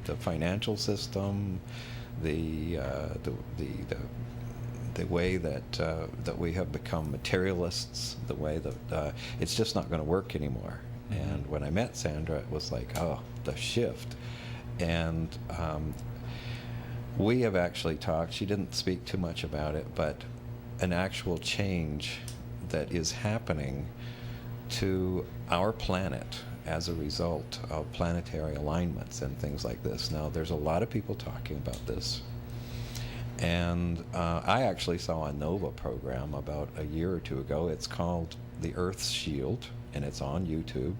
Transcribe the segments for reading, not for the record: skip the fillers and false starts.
the financial system, the way that we have become materialists, the way that it's just not going to work anymore. Mm-hmm. And when I met Sandra, it was like, oh, the shift. And we have actually talked, she didn't speak too much about it, but an actual change that is happening to our planet as a result of planetary alignments and things like this. Now, there's a lot of people talking about this. And I actually saw a NOVA program about a year or two ago. It's called The Earth's Shield, and it's on YouTube.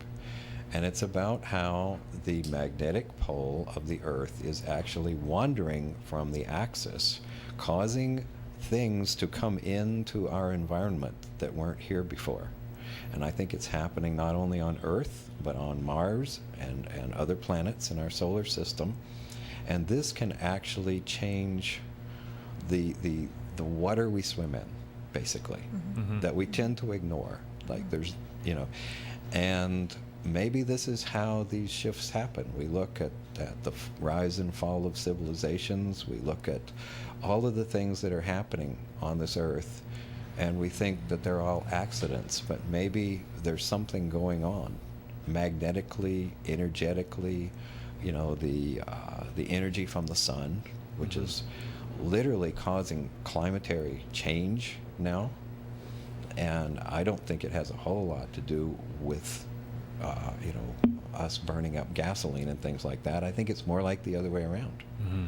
And it's about how the magnetic pole of the Earth is actually wandering from the axis, causing things to come into our environment that weren't here before. And I think it's happening not only on Earth, but on Mars and other planets in our solar system. And this can actually change the water we swim in, basically, Mm-hmm. that we tend to ignore. Like there's, and maybe this is how these shifts happen. We look at the rise and fall of civilizations. We look at all of the things that are happening on this earth, and we think that they're all accidents, but maybe there's something going on magnetically, energetically, the energy from the sun, which Mm-hmm. is literally causing climatary change now. And I don't think it has a whole lot to do with us burning up gasoline and things like that. I think it's more like the other way around. Mm-hmm.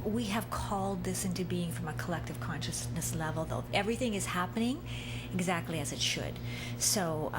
We have called this into being from a collective consciousness level, though. Everything is happening exactly as it should. So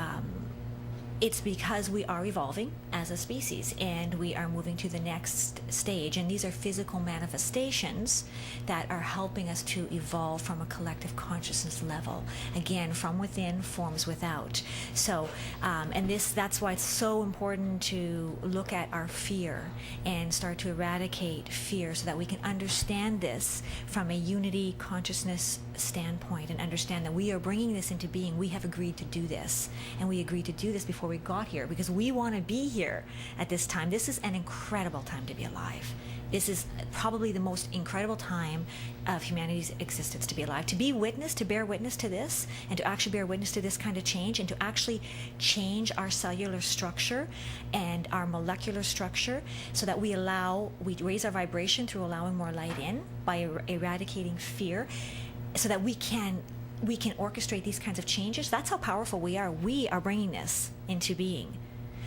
it's because we are evolving as a species and we are moving to the next stage. And these are physical manifestations that are helping us to evolve from a collective consciousness level. Again, from within forms without. So, and that's why it's so important to look at our fear and start to eradicate fear so that we can understand this from a unity consciousness standpoint and understand that we are bringing this into being. We have agreed to do this, and we agreed to do this before we got here because we want to be here at this time. This is an incredible time to be alive. This is probably the most incredible time of humanity's existence to be alive, to be witness, to bear witness to this, and to actually bear witness to this kind of change, and to actually change our cellular structure and our molecular structure so that we raise our vibration through allowing more light in by eradicating fear, so that we can orchestrate these kinds of changes. That's how powerful we are. We are bringing this into being.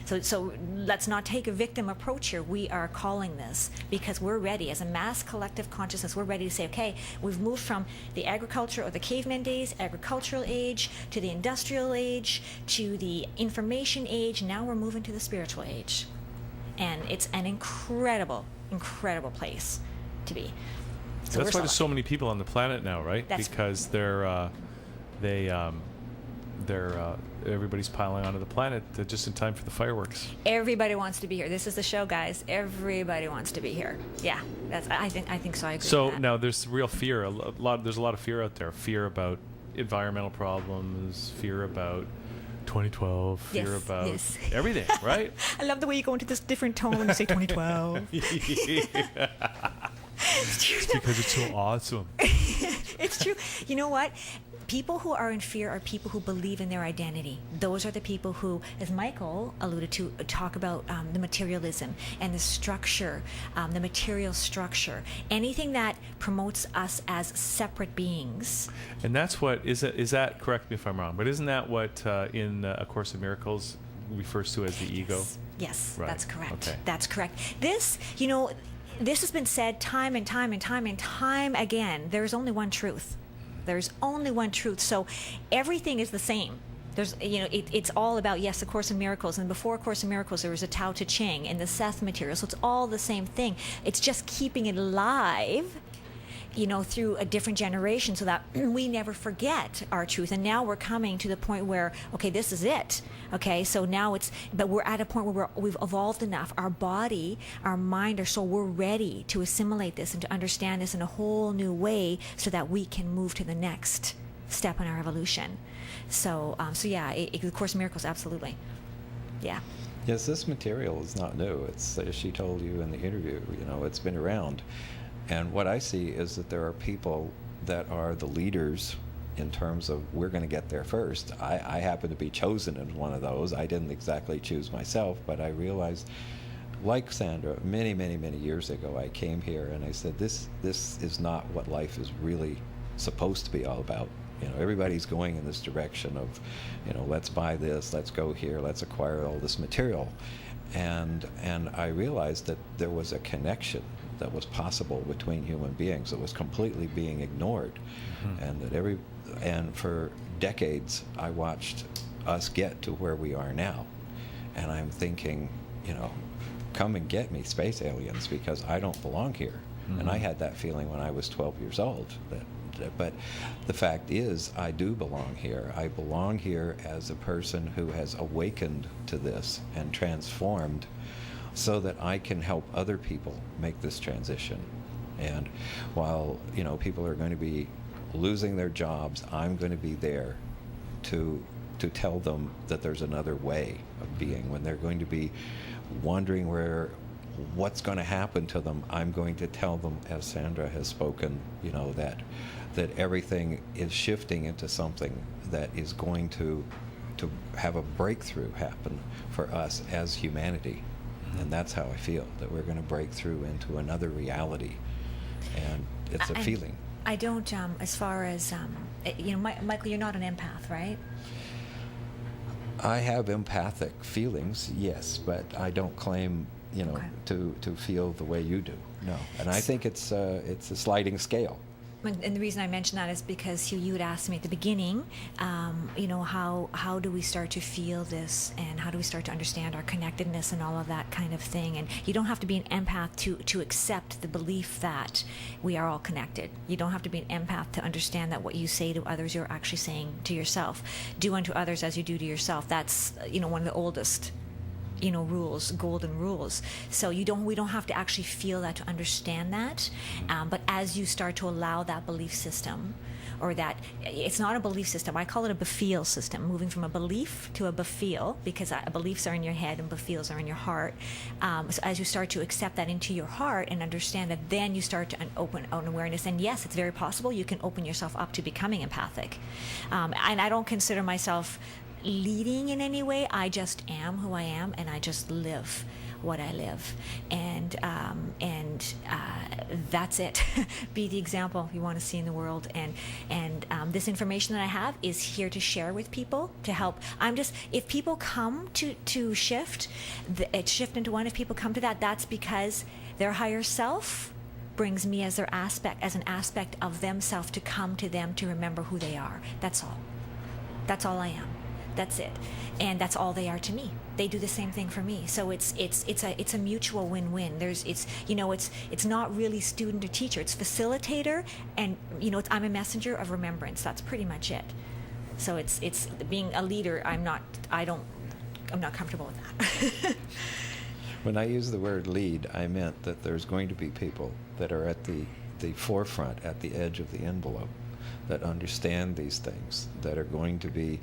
So let's not take a victim approach here. We are calling this because we're ready. As a mass collective consciousness, we're ready to say, okay, we've moved from the agriculture or the caveman days, agricultural age, to the industrial age, to the information age. Now we're moving to the spiritual age. And it's an incredible, incredible place to be. So that's why there's so many people on the planet now, right? Because everybody's piling onto the planet just in time for the fireworks. Everybody wants to be here. This is the show, guys. Everybody wants to be here. Yeah, I think so. I agree. So with that. now there's real fear. There's a lot of fear out there. Fear about environmental problems. Fear about 2012. Fear about everything, right? I love the way you go into this different tone when you say 2012. It's because it's so awesome. It's true. You know what? People who are in fear are people who believe in their identity. Those are the people who, as Michael alluded to, talk about the materialism and the structure, the material structure. Anything that promotes us as separate beings. And that's what, is that, correct me if I'm wrong, but isn't that what in A Course in Miracles refers to as the ego? Yes, right. That's correct. Okay. That's correct. This has been said time and time and time and time again. There's only one truth. There's only one truth. So everything is the same. It's all about, yes, A Course in Miracles. And before A Course in Miracles, there was a Tao Te Ching and the Seth material. So it's all the same thing. It's just keeping it alive, through a different generation so that we never forget our truth. And now we're coming to the point where, okay, this is it. Okay, so now but we're at a point where we've evolved enough. Our body, our mind, our soul, we're ready to assimilate this and to understand this in a whole new way so that we can move to the next step in our evolution. So yeah, A Course in Miracles, absolutely. Yeah. Yes, this material is not new. It's, as she told you in the interview, it's been around. And what I see is that there are people that are the leaders in terms of we're going to get there first. I happen to be chosen as one of those. I didn't exactly choose myself, but I realized, like Sandra, many, many, many years ago, I came here and I said, this is not what life is really supposed to be all about. Everybody's going in this direction of, let's buy this, let's go here, let's acquire all this material. And I realized that there was a connection that was possible between human beings that was completely being ignored. And and for decades, I watched us get to where we are now. And I'm thinking, come and get me, space aliens, because I don't belong here. And I had that feeling when I was 12 years old. But the fact is, I do belong here. I belong here as a person who has awakened to this and transformed so that I can help other people make this transition. And while, people are going to be losing their jobs, I'm going to be there to tell them that there's another way of being. When they're going to be wondering what's going to happen to them, I'm going to tell them, as Sandra has spoken, that everything is shifting into something that is going to have a breakthrough happen for us as humanity. And that's how I feel, that we're going to break through into another reality. And it's a feeling. I don't, as far as, Michael, you're not an empath, right? I have empathic feelings, yes, but I don't claim, Okay. to feel the way you do. No. And I think it's a sliding scale. And the reason I mention that is because you had asked me at the beginning, how do we start to feel this, and how do we start to understand our connectedness and all of that kind of thing. And you don't have to be an empath to accept the belief that we are all connected. You don't have to be an empath to understand that what you say to others, you're actually saying to yourself. Do unto others as you do to yourself. That's, one of the oldest rules, golden rules. So we don't have to actually feel that to understand that. But as you start to allow that belief system, or that, it's not a belief system, I call it a befeel system, moving from a belief to a befeel, because beliefs are in your head and befeels are in your heart. So as you start to accept that into your heart and understand that, then you start to open an awareness. And yes, it's very possible you can open yourself up to becoming empathic. And I don't consider myself leading in any way. I just am who I am, and I just live what I live, and that's it. Be the example you want to see in the world, and this information that I have is here to share with people to help. If people come to shift, shift into one. If people come to that, that's because their higher self brings me as an aspect of themselves to come to them to remember who they are. That's all. That's all I am. That's it, and that's all they are to me. They do the same thing for me. So it's a mutual win-win. It's not really student or teacher. It's facilitator, and I'm a messenger of remembrance. That's pretty much it. So it's being a leader. I'm not comfortable with that. When I use the word lead, I meant that there's going to be people that are at the forefront, at the edge of the envelope, that understand these things, that are going to be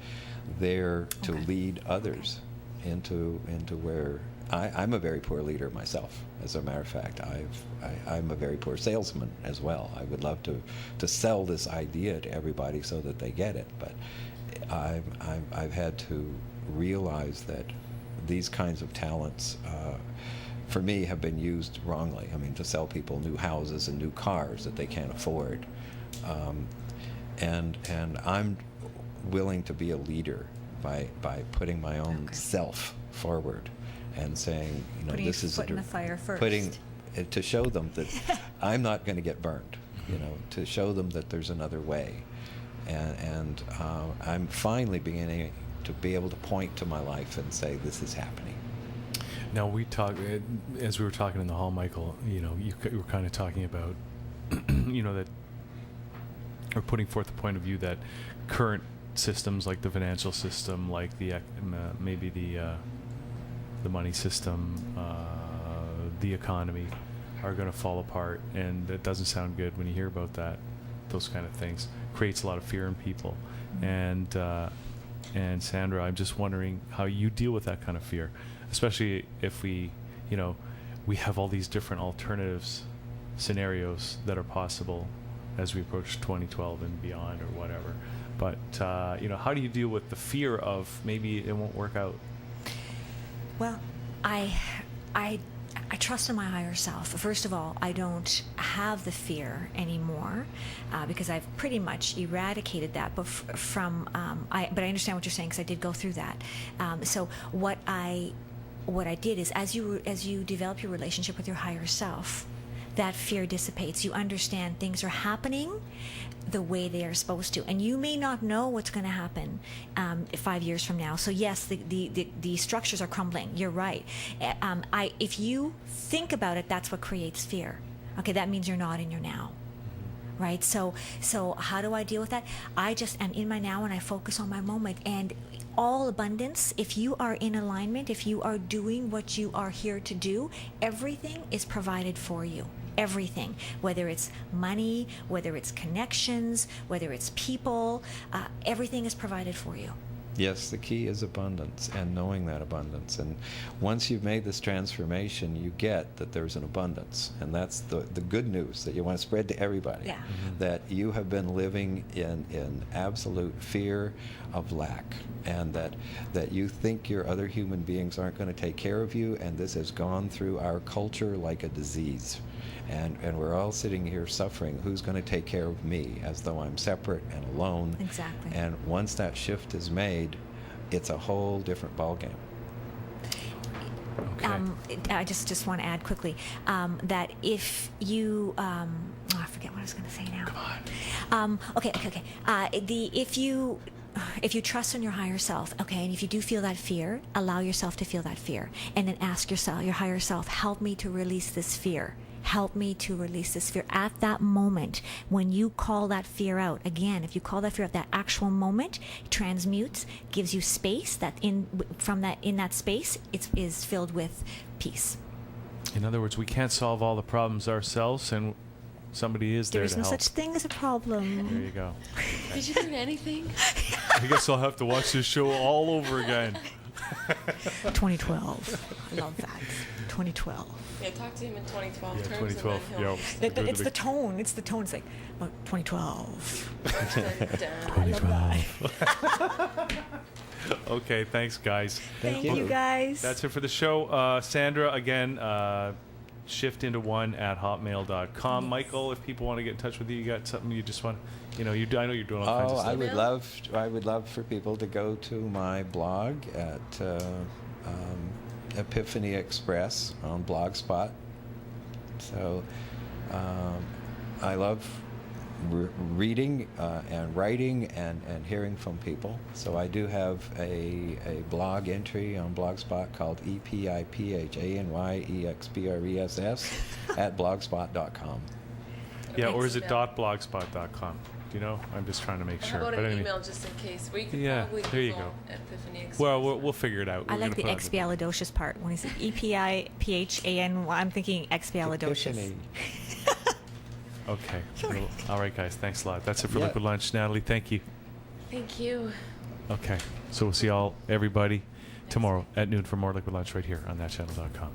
there to lead others into where I'm a very poor leader myself. As a matter of fact, I'm a very poor salesman as well. I would love to sell this idea to everybody so that they get it, but I've had to realize that these kinds of talents, for me, have been used wrongly. I mean, to sell people new houses and new cars that they can't afford. And I'm willing to be a leader by putting my own self forward and saying, putting this is foot in the fire first. To show them that I'm not going to get burned. To show them that there's another way, and I'm finally beginning to be able to point to my life and say, this is happening. Now, we talk as we were talking in the hall, Michael. You were kind of talking about, that, or putting forth the point of view that current systems, like the financial system, like maybe the money system, the economy, are going to fall apart, and it doesn't sound good when you hear about that. Those kind of things creates a lot of fear in people, and Sandra, I'm just wondering how you deal with that kind of fear. especially if we, we have all these different alternatives, scenarios that are possible as we approach 2012 and beyond or whatever. But, how do you deal with the fear of maybe it won't work out? Well, I trust in my higher self. First of all, I don't have the fear anymore because I've pretty much eradicated that. But but I understand what you're saying because I did go through that. So what I did is, as you develop your relationship with your higher self, that fear dissipates. You understand things are happening the way they are supposed to, and you may not know what's going to happen 5 years from now. So yes, the structures are crumbling. You're right. If you think about it, that's what creates fear. Okay, that means you're not in your now. Right? So how do I deal with that? I just am in my now and I focus on my moment. And all abundance, if you are in alignment, if you are doing what you are here to do, everything is provided for you. Everything, whether it's money, whether it's connections, whether it's people, everything is provided for you. Yes, the key is abundance and knowing that abundance. And once you've made this transformation, you get that there's an abundance. And that's the good news that you want to spread to everybody. Yeah. Mm-hmm. That you have been living in absolute fear of lack, and that you think your other human beings aren't going to take care of you, and this has gone through our culture like a disease. And we're all sitting here suffering. Who's going to take care of me, as though I'm separate and alone? Exactly. And once that shift is made, it's a whole different ballgame. Okay. I just want to add quickly that if you, I forget what I was going to say now. Come on. Okay. If you trust in your higher self, okay, and if you do feel that fear, allow yourself to feel that fear, and then ask yourself, your higher self, help me to release this fear. Help me to release this fear. At that moment, when you call that fear out, again, if you call that fear out, that actual moment transmutes, gives you space. That in that space, it is filled with peace. In other words, we can't solve all the problems ourselves, and somebody is there There is to no help. such thing as a problem. There you go. Did you learn anything? I guess I'll have to watch this show all over again. 2012. I love that. 2012. Yeah, talk to him in 2012 Yeah, terms. 2012, And then he'll yeah. It's the tone. It's the tone. It's like, 2012. Dun, dun. I love that. Okay, thanks, guys. Thank you, guys. That's it for the show. Sandra, again, shiftintoone@hotmail.com. Yes. Michael, if people want to get in touch with you, you got something you just want, I know you're doing all kinds of Oh, stuff. I would love for people to go to my blog at Epiphany Express on Blogspot. So I love reading and writing and hearing from people. So I do have a blog entry on Blogspot called EPIPHANYEXPRESS at blogspot.com. Yeah, or is it Excellent. .blogspot.com? Do you know? I'm just trying to make sure. How about But an anyway. email just in case? Well, you could Yeah, probably there you Google go. Epiphany Express. Well, we'll figure it out. I We're like the gonna put it on expialidocious part. When he said EPIPHANY, I'm thinking expialidocious. Epiphany. Okay. Well, all right, guys. Thanks a lot. That's it for Yeah. Liquid Lunch. Natalie, thank you. Thank you. Okay. So we'll see everybody tomorrow at noon for more Liquid Lunch right here on thatchannel.com.